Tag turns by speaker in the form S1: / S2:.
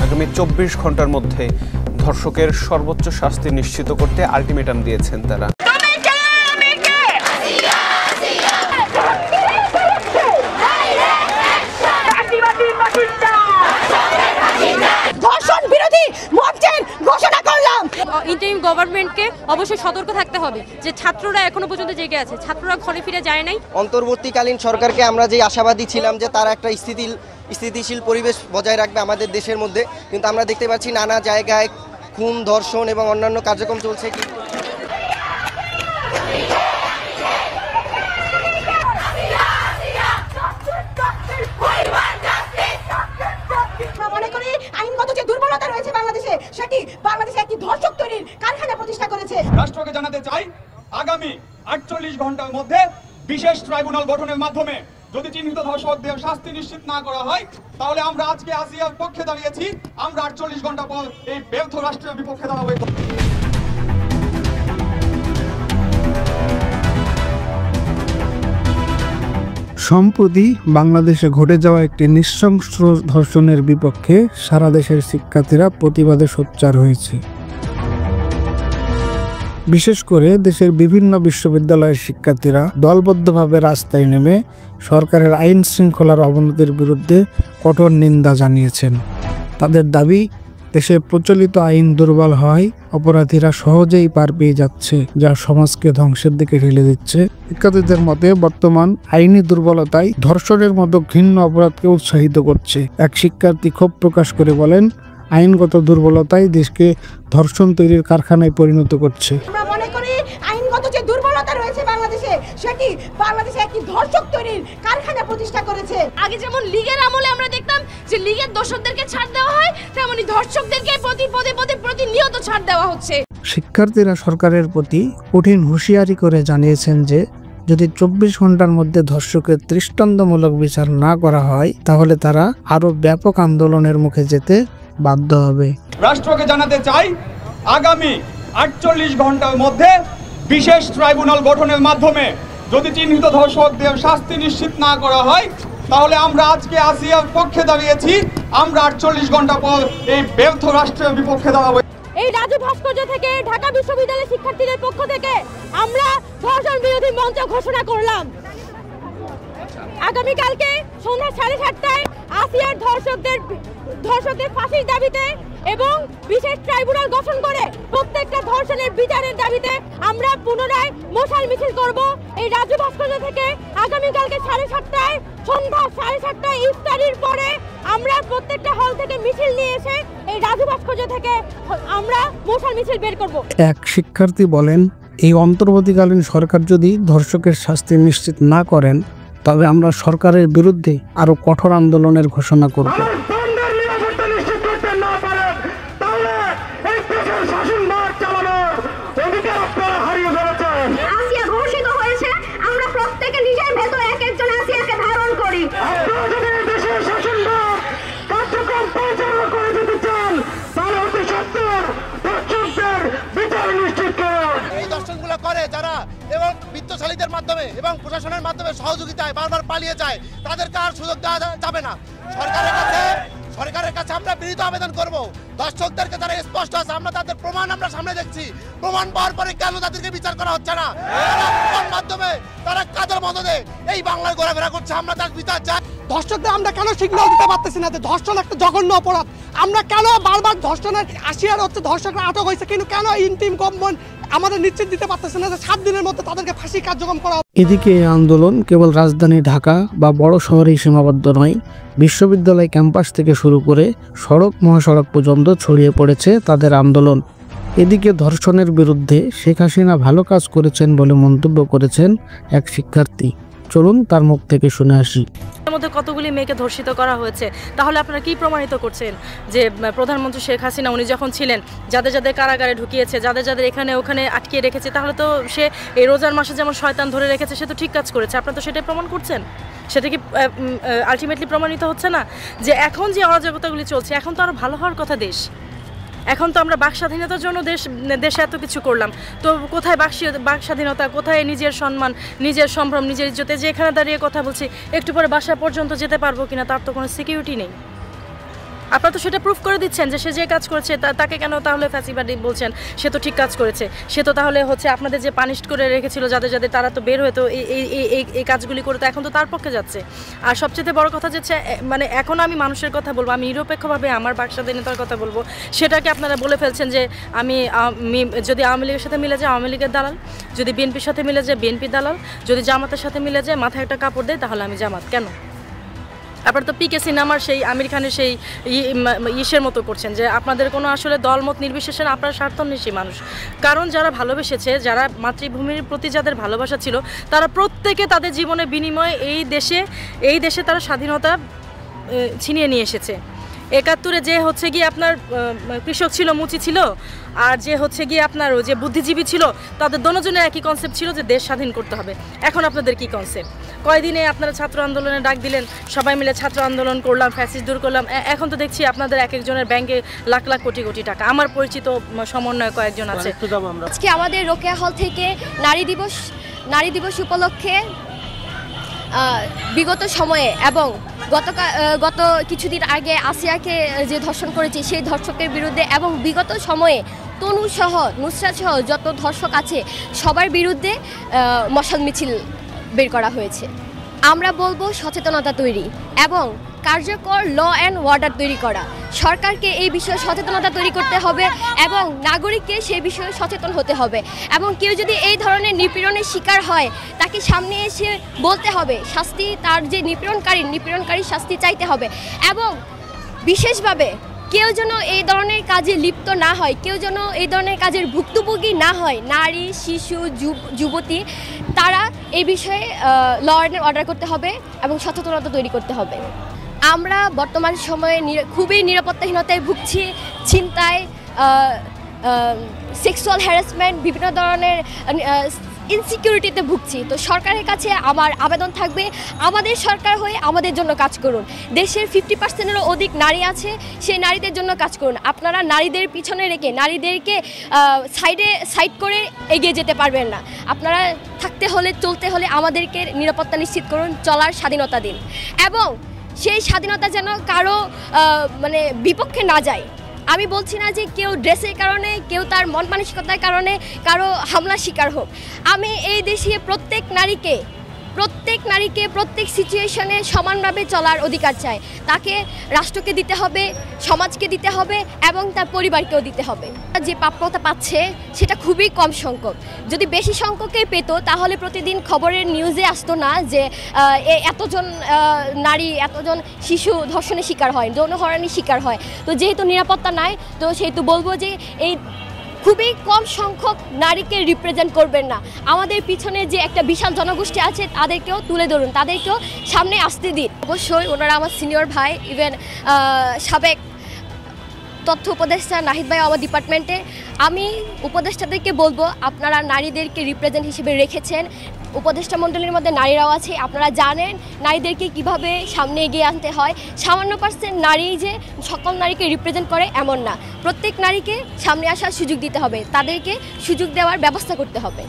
S1: আগামী 24 ঘন্টার মধ্যে ধর্ষকের সর্বোচ্চ শাস্তি নিশ্চিত করতে আলটিমেটাম দিয়েছেন তারা।
S2: ইন্টারিম গভর্নমেন্টকে অবশ্যই সতর্ক থাকতে হবে যে ছাত্ররা এখনো পর্যন্ত জেগে আছে, ছাত্ররা ঘরে ফিরে যায় নাই।
S3: অন্তর্বর্তীকালীন সরকারকে আমরা যে আশাবাদী ছিলাম যে তারা একটা স্থিতিশীল পরিবেশ বজায় রাখবে আমাদের দেশের মধ্যে, কিন্তু আমরা দেখতে পাচ্ছি নানা জায়গায় খুন, ধর্ষণ এবং অন্যান্য কার্যক্রম চলছে।
S4: রাষ্ট্রকে জানাতে চাই, আগামী 48 ঘন্টার মধ্যে বিশেষ ট্রাইব্যুনাল গঠনের মাধ্যমে যদি চিহ্নিত ধর্ষকদের শাস্তি নিশ্চিত না করা হয়, তাহলে আমরা আজকে আসিয়ার পক্ষে দাঁড়িয়েছি, আমরা 48 ঘন্টা পর এই ব্যর্থ রাষ্ট্রের বিপক্ষে দাঁড়াবো।
S5: সম্প্রতি বাংলাদেশে ঘটে যাওয়া একটি নৃশংস ধর্ষণের বিপক্ষে সারা দেশের শিক্ষার্থীরা প্রতিবাদে সোচ্চার হয়েছে। বিশেষ করে দেশের বিভিন্ন বিশ্ববিদ্যালয়ের শিক্ষার্থীরা দলবদ্ধভাবে রাস্তায় নেমে সরকারের আইন শৃঙ্খলার অবনতির বিরুদ্ধে কঠোর নিন্দা জানিয়েছেন। তাদের দাবি, দেশে প্রচলিত আইন দুর্বল হওয়ায় অপরাধীরা সহজেই পার পেয়ে যাচ্ছে, যা সমাজকে ধ্বংসের দিকে ঠেলে দিচ্ছে। শিক্ষার্থীদের মতে বর্তমান আইনি দুর্বলতায় ধর্ষণের মতো ঘৃণ্য অপরাধকে উৎসাহিত করছে। এক শিক্ষার্থী ক্ষোভ প্রকাশ করে বলেন, আইনগত দুর্বলতাই দেশকে ধর্ষণ তৈরির কারখানায় পরিণত করছে।
S6: আমরা মনে করি আইনগত যে দুর্বলতা রয়েছে বাংলাদেশে, সেটি বাংলাদেশে একটি ধর্ষক তৈরির কারখানা প্রতিষ্ঠা করেছে।
S2: আগে যেমন লীগের আমলে আমরা দেখতাম যে লীগের দোষকদেরকে ছাড় দেওয়া হয়, তেমনি ধর্ষকদেরকে প্রতিনিয়ত ছাড় দেওয়া হচ্ছে।
S5: শিক্ষার্থীরা সরকারের প্রতি কঠিন হুঁশিয়ারি করে জানিয়েছেন যে যদি 24 ঘন্টার মধ্যে ধর্ষকের দৃষ্টান্তমূলক বিচার না করা হয়, তাহলে তারা আরো ব্যাপক আন্দোলনের মুখে যেতে বাধ্য হবে।
S4: রাষ্ট্রকে জানাতে চাই, আগামী 48 ঘন্টার মধ্যে বিশেষ ট্রাইব্যুনাল গঠনের মাধ্যমে যদি চিহ্নিত ধর্ষকদের শাস্তি নিশ্চিত না করা হয়, তাহলে আমরা আজকে আসিয়ার পক্ষে দাঁড়িয়েছি, আমরা 48 ঘন্টা পর এই ব্যর্থ রাষ্ট্রের বিপক্ষে দাঁড়াবো।
S2: এই রাজু ভাস্কর্য থেকে ঢাকা বিশ্ববিদ্যালয়ের শিক্ষার্থীদের পক্ষ থেকে আমরা ধর্ষণ বিরোধী মঞ্চ ঘোষণা করলাম। আগামীকালকে সন্ধ্যা 7:30টায় আসিয়ার ধর্ষকদের ফাঁসির দাবিতে এবং বিশেষ ট্রাইব্যুনাল গঠন করে প্রত্যেকটা ধর্ষণের বিচারের দাবিতে আমরা পুনরায় মশাল মিছিল করব। এই রাজু ভাস্কর্য থেকে আগামীকালকে 7:30টায়, সন্ধ্যা 7:30টায় ইফতারির পরে আমরা প্রত্যেকটা হল থেকে মিছিল নিয়ে এসে এই রাজু ভাস্কর্য থেকে আমরা মশাল মিছিল বের করব।
S5: এক শিক্ষার্থী বলেন, এই অন্তর্বর্তীকালীন সরকার যদি ধর্ষকের শাস্তি নিশ্চিত না করেন, তবে আমরা সরকারের বিরুদ্ধে আরো কঠোর আন্দোলনের ঘোষণা করব।
S7: যারা এবং বিত্তশালীদের মাধ্যমে এবং প্রশাসনের মাধ্যমে সহযোগিতায় বারবার পালিয়ে যায়, তাদেরকে আর সুযোগ দেওয়া যাবে না। সরকারের কাছে আমরা বিনীত আবেদন করব, দর্শকদেরকে যারা স্পষ্ট আছে, আমরা তাদের প্রমাণ আমরা সামনে দেখছি, প্রমাণ পাওয়ার পরে কেন তাদেরকে বিচার করা হচ্ছে না? মাধ্যমে তারা কাদের মদদে এই বাংলায় ঘোরাফেরা করছে, আমরা তার বিচার চাই।
S6: ধর্ষকদের আমরা কেন সিগন্যাল দিতে পারতেছি না যে ধর্ষণ একটা জঘন্য অপরাধ? আমরা কেন বারবার ধর্ষণের আসিয়ার হচ্ছে ধর্ষকরা আটক হয়েছে, কিন্তু কেন ইন্টিম গভর্নমেন্ট আমাদের নিশ্চিত দিতে পারতেছে না যে 7 দিনের মধ্যে তাদেরকে ফাঁসি কার্যক্রম করা?
S5: এদিকে এই আন্দোলন কেবল রাজধানী ঢাকা বা বড় শহরেই সীমাবদ্ধ নয়, বিশ্ববিদ্যালয় ক্যাম্পাস থেকে শুরু করে সড়ক মহাসড়ক পর্যন্ত ছড়িয়ে পড়েছে তাদের আন্দোলন। এদিকে ধর্ষণের বিরুদ্ধে শেখ হাসিনা ভালো কাজ করেছেন বলে মন্তব্য করেছেন এক শিক্ষার্থী। চলুন তার মুখ থেকে শুনে আসি।
S2: এর মধ্যে কতগুলি মেয়েকে ধর্ষিত করা হয়েছে, তাহলে আপনারা কি প্রমাণিত করছেন যে প্রধানমন্ত্রী শেখ হাসিনা উনি যখন ছিলেন যাদের যাদের কারাগারে ঢুকিয়েছে, যাদের যাদের এখানে ওখানে আটকিয়ে রেখেছে, তাহলে তো সে এই রোজার মাসে যেমন শয়তান ধরে রেখেছে সে তো ঠিক কাজ করেছে। আপনারা তো সেটাই প্রমাণ করছেন। সেটা কি আলটিমেটলি প্রমাণিত হচ্ছে না যে এখন যে অরাজকতাগুলি চলছে, এখন তো আরও ভালো হওয়ার কথা দেশ। এখন তো আমরা বাক স্বাধীনতার জন্য দেশে এত কিছু করলাম, তো কোথায় বাক স্বাধীনতা, কোথায় নিজের সম্মান, নিজের সম্ভ্রম, নিজের ইজ্জতে? যে এখানে দাঁড়িয়ে কথা বলছি, একটু পরে বাসা পর্যন্ত যেতে পারবো কিনা তার তো কোনো সিকিউরিটি নেই। আপনারা তো সেটা প্রুফ করে দিচ্ছেন যে সে যে কাজ করেছে তাকে কেন তাহলে ফ্যাসিবাদী বলছেন? সে তো ঠিক কাজ করেছে, সে তো তাহলে হচ্ছে আপনাদের যে পানিশ করে রেখেছিল যাদের যাদের তারা তো বের হয়ে তো এই কাজগুলি করে তো এখন তো তার পক্ষে যাচ্ছে। আর সবচেয়ে বড় কথা হচ্ছে মানে এখন আমি মানুষের কথা বলবো, আমি নিরপেক্ষভাবে আমার বাকস্বাধীনতার কথা বলবো, সেটাকে আপনারা বলে ফেলছেন যে আমি যদি আওয়ামী লীগের সাথে মিলে যায় আওয়ামী লীগের দালাল, যদি বিএনপির সাথে মিলে যায় বিএনপি দালাল, যদি জামাতের সাথে মিলে যায় মাথায় একটা কাপড় দেয় তাহলে আমি জামাত। কেন? আপনারা তো পিকে সিনেমার সেই আমির খানের সেই ইসের মতো করছেন যে আপনাদের কোনো আসলে দলমত নির্বিশেষে আপনারা স্বার্থন্বেষী মানুষ। কারণ যারা ভালোবেসেছে, যারা মাতৃভূমির প্রতি যাদের ভালোবাসা ছিল, তারা প্রত্যেকে তাদের জীবনের বিনিময়ে এই দেশে তারা স্বাধীনতা ছিনিয়ে নিয়ে এসেছে। ৭১-এ যে হচ্ছে গিয়ে আপনার কৃষক ছিল, মুচি ছিল, আর যে হচ্ছে গিয়ে আপনার যে বুদ্ধিজীবী ছিল, তাদের দোনোজনের একই কনসেপ্ট ছিল যে দেশ স্বাধীন করতে হবে। এখন আপনাদের কি কনসেপ্ট? কয়দিনে আপনারা ছাত্র আন্দোলনে ডাক দিলেন, সবাই মিলে ছাত্র আন্দোলন করলাম, ফ্যাসিস্ট দূর করলাম। এখন তো দেখছি আপনাদের এক একজনের ব্যাংকে লাখ লাখ কোটি কোটি টাকা। আমার পরিচিত সমন্বয় কয়েকজন আছে।
S8: আজকে আমাদের রোকেয়া হল থেকে নারী দিবস উপলক্ষে বিগত সময়ে এবং গত কিছুদিন আগে আসিয়াকে যে ধর্ষণ করেছে সেই ধর্ষকের বিরুদ্ধে এবং বিগত সময়ে তনু সহ নুসরাত সহ যত ধর্ষক আছে সবার বিরুদ্ধে মশাল মিছিল বের করা হয়েছে। আমরা বলবো সচেতনতা তৈরি এবং কার্যকর ল অ্যান্ড অর্ডার তৈরি করা। সরকারকে এই বিষয়ে সচেতনতা তৈরি করতে হবে এবং নাগরিককে সেই বিষয়ে সচেতন হতে হবে। এবং কেউ যদি এই ধরনের নিপীড়নের শিকার হয় তাকে সামনে এসে বলতে হবে, শাস্তি তার যে নিপীড়নকারী শাস্তি চাইতে হবে। এবং বিশেষভাবে কেউ যেন এই ধরনের কাজে লিপ্ত না হয়, কেউ যেন এই ধরনের কাজের ভুক্তভোগী না হয়। নারী, শিশু, যুবতী তারা এই বিষয়ে ল অ্যান্ড অর্ডার করতে হবে এবং সচেতনতা তৈরি করতে হবে। আমরা বর্তমান সময়ে খুবই নিরাপত্তাহীনতায় ভুগছি, ছিনতাই, সেক্সুয়াল হ্যারাসমেন্ট, বিভিন্ন ধরনের ইনসিকিউরিটিতে ভুগছি। তো সরকারের কাছে আমার আবেদন থাকবে, আমাদের সরকার হয়ে আমাদের জন্য কাজ করুন। দেশের 50%-এরও অধিক নারী আছে, সেই নারীদের জন্য কাজ করুন। আপনারা নারীদের পিছনে রেখে নারীদেরকে সাইড করে এগিয়ে যেতে পারবেন না। আপনারা থাকতে হলে চলতে হলে আমাদেরকে নিরাপত্তা নিশ্চিত করুন, চলার স্বাধীনতা দিন এবং সেই স্বাধীনতা যেন কারো মানে বিপক্ষে না যায়। আমি বলছি না যে কেউ ড্রেসের কারণে, কেউ তার মন মানসিকতার কারণে কারো হামলার শিকার হোক। আমি এই দেশে প্রত্যেক নারীকে প্রত্যেক সিচুয়েশনে সমানভাবে চলার অধিকার চাই। তাকে রাষ্ট্রকে দিতে হবে, সমাজকে দিতে হবে এবং তার পরিবারকেও দিতে হবে। যে প্রাপ্যতা পাচ্ছে সেটা খুবই কম সংখ্যক। যদি বেশি সংখ্যকে পেত তাহলে প্রতিদিন খবরের নিউজে আসতো না যে এতজন নারী, এতজন শিশু ধর্ষণের শিকার হয়, যৌন হয়রানির শিকার হয়। তো যেহেতু নিরাপত্তা নাই, তো সেহেতু বলবো যে এই খুবই কম সংখ্যক নারীকে রিপ্রেজেন্ট করবেন না। আমাদের পিছনে যে একটা বিশাল জনগোষ্ঠী আছে তাদেরকেও তুলে ধরুন, তাদেরকেও সামনে আসতে দিন। অবশ্যই ওনারা আমার সিনিয়র ভাই, ইভেন সাবেক তথ্য উপদেষ্টা নাহিদ ভাই আমার ডিপার্টমেন্টে। আমি উপদেষ্টাদেরকে বলবো, আপনারা নারীদেরকে রিপ্রেজেন্ট হিসেবে রেখেছেন, উপদেষ্টা মণ্ডলীর মধ্যে নারীরাও আছে, আপনারা জানেন নারীদেরকে কিভাবে সামনে এগিয়ে আনতে হয়। সামান্য % নারী যে সকল নারীকে রিপ্রেজেন্ট করে এমন না, প্রত্যেক নারীকে সামনে আসার সুযোগ দিতে হবে, তাদেরকে সুযোগ দেওয়ার ব্যবস্থা করতে হবে।